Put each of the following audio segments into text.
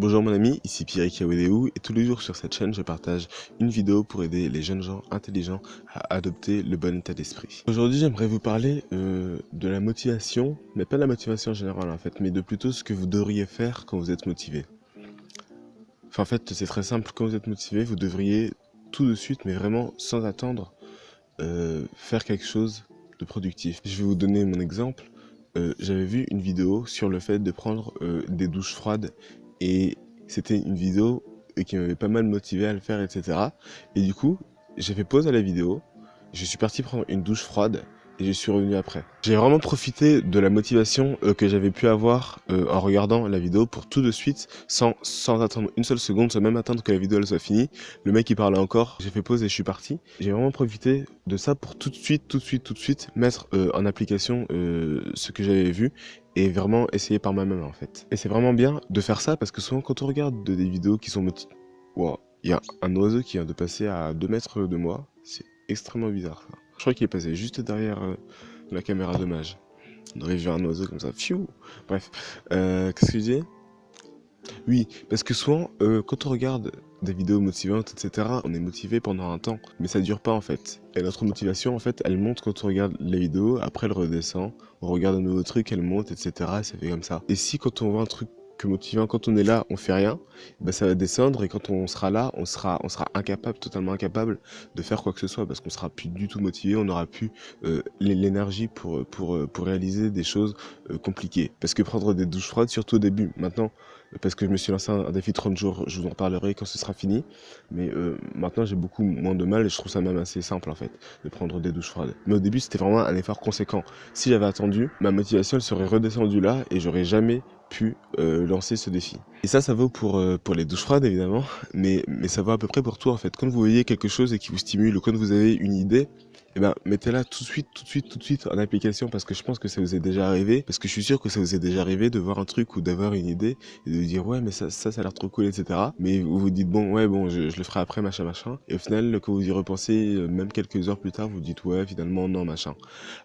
Bonjour mon ami, ici Pierre Kawedeou et tous les jours sur cette chaîne je partage une vidéo pour aider les jeunes gens intelligents à adopter le bon état d'esprit. Aujourd'hui j'aimerais vous parler de la motivation, mais pas la motivation en général en fait, mais de plutôt ce que vous devriez faire quand vous êtes motivé. Enfin en fait c'est très simple, quand vous êtes motivé vous devriez tout de suite, mais vraiment sans attendre, faire quelque chose de productif. Je vais vous donner mon exemple. J'avais vu une vidéo sur le fait de prendre des douches froides et c'était une vidéo qui m'avait pas mal motivé à le faire, etc. Et du coup, j'ai fait pause à la vidéo, je suis parti prendre une douche froide et je suis revenu après. J'ai vraiment profité de la motivation que j'avais pu avoir en regardant la vidéo pour tout de suite, sans attendre une seule seconde, sans même attendre que la vidéo elle soit finie. Le mec il parlait encore, j'ai fait pause et je suis parti. J'ai vraiment profité de ça pour tout de suite mettre en application ce que j'avais vu et vraiment essayer par moi-même en fait. Et c'est vraiment bien de faire ça parce que souvent quand on regarde des vidéos qui sont motivées, wow, il y a un oiseau qui vient de passer à 2 mètres de moi, c'est extrêmement bizarre ça. Je crois qu'il est passé juste derrière la caméra, dommage. On aurait vu un oiseau comme ça, fiou. Bref, qu'est-ce que je disais? Oui, parce que souvent, quand on regarde des vidéos motivantes, etc., on est motivé pendant un temps, mais ça dure pas en fait. Et notre motivation, en fait, elle monte quand on regarde les vidéos, après elle redescend, on regarde un nouveau truc, elle monte, etc., et ça fait comme ça. Et si quand on voit un truc que motivant, quand on est là, on fait rien, bah ça va descendre, et quand on sera là, on sera incapable, totalement incapable de faire quoi que ce soit, parce qu'on sera plus du tout motivé, on n'aura plus l'énergie pour réaliser des choses compliquées. Parce que prendre des douches froides, surtout au début, maintenant, parce que je me suis lancé un défi 30 jours, je vous en reparlerai quand ce sera fini, mais maintenant j'ai beaucoup moins de mal et je trouve ça même assez simple en fait, de prendre des douches froides. Mais au début c'était vraiment un effort conséquent. Si j'avais attendu, ma motivation elle serait redescendue là et j'aurais jamais pu lancer ce défi. Et ça vaut pour les douches froides évidemment, mais ça vaut à peu près pour tout en fait. Quand vous voyez quelque chose et qui vous stimule ou quand vous avez une idée, eh ben, mettez-la tout de suite en application parce que je pense que ça vous est déjà arrivé, parce que je suis sûr que ça vous est déjà arrivé de voir un truc ou d'avoir une idée et de dire ouais mais ça a l'air trop cool, etc. Mais vous vous dites bon ouais bon je le ferai après machin machin et au final quand vous y repensez même quelques heures plus tard vous dites ouais finalement non machin.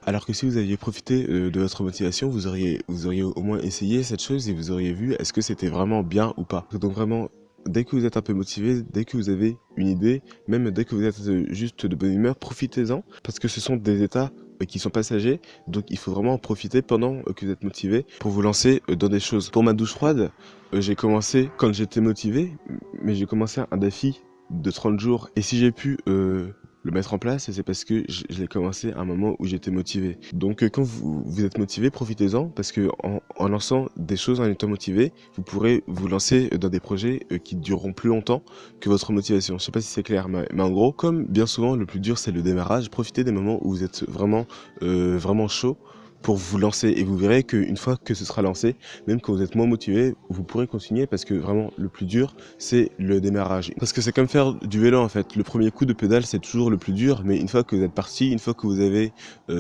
Alors que si vous aviez profité de votre motivation vous auriez au moins essayé cette chose et vous auriez vu est-ce que c'était vraiment bien ou pas. Donc vraiment dès que vous êtes un peu motivé, dès que vous avez une idée, même dès que vous êtes juste de bonne humeur, profitez-en parce que ce sont des états qui sont passagers, donc il faut vraiment en profiter pendant que vous êtes motivé pour vous lancer dans des choses. Pour ma douche froide, j'ai commencé quand j'étais motivé, mais j'ai commencé un défi de 30 jours et si j'ai pu le mettre en place, c'est parce que je l'ai commencé à un moment où j'étais motivé. Donc quand vous êtes motivé, profitez-en parce que en lançant des choses en étant motivé, vous pourrez vous lancer dans des projets qui dureront plus longtemps que votre motivation. Je sais pas si c'est clair, mais en gros, comme bien souvent le plus dur c'est le démarrage, profitez des moments où vous êtes vraiment chaud pour vous lancer et vous verrez qu'une fois que ce sera lancé, même quand vous êtes moins motivé, vous pourrez continuer parce que vraiment le plus dur c'est le démarrage. Parce que c'est comme faire du vélo en fait, le premier coup de pédale c'est toujours le plus dur, mais une fois que vous êtes parti, une fois que vous avez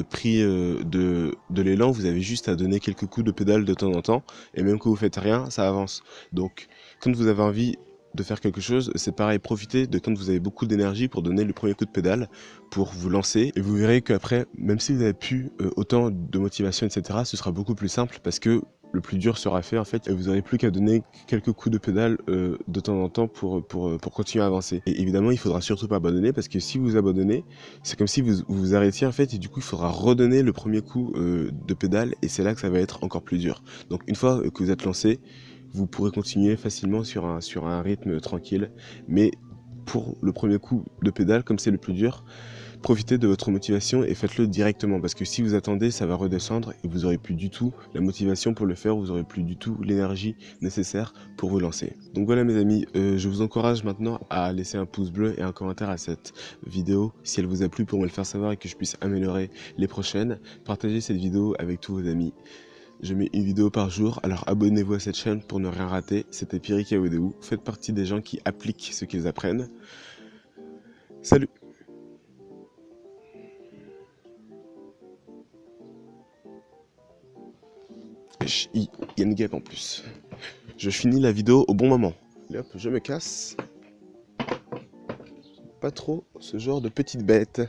pris de l'élan, vous avez juste à donner quelques coups de pédale de temps en temps et même quand vous faites rien, ça avance. Donc quand vous avez envie de faire quelque chose, c'est pareil, profitez de quand vous avez beaucoup d'énergie pour donner le premier coup de pédale, pour vous lancer, et vous verrez qu'après, même si vous n'avez plus autant de motivation, etc., ce sera beaucoup plus simple parce que le plus dur sera fait en fait, et vous n'aurez plus qu'à donner quelques coups de pédale de temps en temps pour continuer à avancer. Et évidemment, il faudra surtout pas abandonner parce que si vous abandonnez, c'est comme si vous arrêtiez en fait, et du coup, il faudra redonner le premier coup de pédale, et c'est là que ça va être encore plus dur. Donc une fois que vous êtes lancé, vous pourrez continuer facilement sur un rythme tranquille. Mais pour le premier coup de pédale, comme c'est le plus dur, profitez de votre motivation et faites-le directement. Parce que si vous attendez, ça va redescendre et vous n'aurez plus du tout la motivation pour le faire, vous n'aurez plus du tout l'énergie nécessaire pour vous lancer. Donc voilà mes amis, je vous encourage maintenant à laisser un pouce bleu et un commentaire à cette vidéo si elle vous a plu pour me le faire savoir et que je puisse améliorer les prochaines. Partagez cette vidéo avec tous vos amis. Je mets une vidéo par jour, alors abonnez-vous à cette chaîne pour ne rien rater. C'était Pierre Kawedeou. Faites partie des gens qui appliquent ce qu'ils apprennent. Salut! Il y a une guêpe en plus. Je finis la vidéo au bon moment. Et hop, je me casse. Pas trop ce genre de petite bête.